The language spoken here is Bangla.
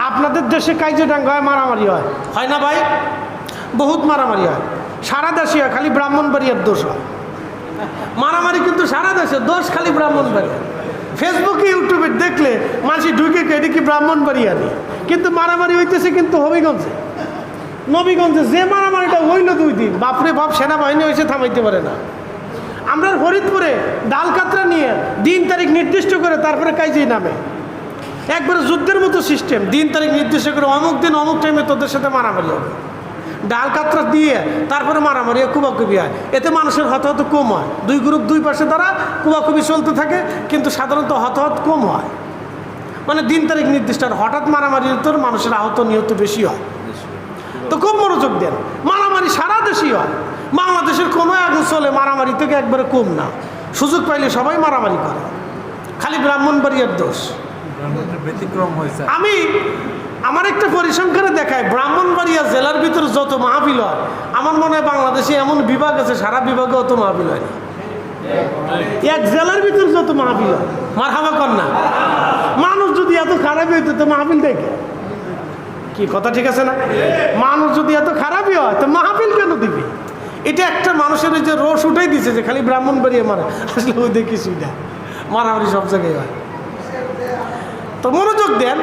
আপনাদের দেশে কাইজেডাঙ্গা হয়, মারামারি হয়, হয় না ভাই? বহুত মারামারি হয়, সারা দেশে হয়, খালি ব্রাহ্মণবাড়িয়ার দোষ হয়। মারামারি কিন্তু সারা দেশে, দোষ খালি ব্রাহ্মণবাড়িয়া। ফেসবুকে ইউটিউবে দেখলে মানুষ ঢুকে এটা কি ব্রাহ্মণবাড়িয়া নেই, কিন্তু মারামারি হইতেছে কিন্তু হবিগঞ্জে, নবীগঞ্জে। যে মারামারিটা হইল 2 দিন, বাপরে বাপ, সেনাবাহিনী হয়েছে থামাইতে পারে না। আমরা ফরিদপুরে ডালকাতরা নিয়ে দিন তারিখ নির্দিষ্ট করে তারপরে কাজে নামে, একবারে যুদ্ধের মতো সিস্টেম। দিন তারিখ নির্দিষ্ট করে অমুক দিন অমুক টাইমে তোদের সাথে মারামারি হবে, ডালকাতরা দিয়ে তারপরে মারামারি, কুবাকুবি হয়। এতে মানুষের হতাহত কম হয়, 2 গ্রুপ 2 পাশে তারা কুবাকুবি চলতে থাকে, কিন্তু সাধারণত হতাহত কম হয়। মানে দিন তারিখ নির্দিষ্ট, আর হঠাৎ মারামারির তোর মানুষের আহত নিহত বেশি হয়। তো খুব মনোযোগ দেন, মারামারি সারা দেশেই হয়, বাংলাদেশের কোনো অঞ্চলে মারামারি থেকে একবারে কম না। সুযোগ পাইলে সবাই মারামারি করে, খালি ব্রাহ্মণবাড়িয়ার দোষ। ব্যতিক্রম হয়েছে। আমি আমার একটা পরিসংখ্যানে দেখায়, ব্রাহ্মণবাড়িয়া জেলার ভিতরে যত মাহফিল হয়, আমার মনে হয় বাংলাদেশে এমন বিভাগ আছে সারা বিভাগে অত মাহফিল হয় না। এক জেলার ভিতরে যত মাহফিল হয়, মারহাবা কর না। মানুষ যদি এত খারাপই হইতো তো মাহফিল দেখে কি কথা, ঠিক আছে না? মানুষ যদি এত খারাপই হয় তো মাহফিল কেন দিবে? এটা একটা মানুষের যে রোষ উঠেই দিছে যে খালি ব্রাহ্মণবাড়িয়া মারা, আসলে ওই দেখিস না, মারামারি সব জায়গায় হয়। তো মনোযোগ দেন,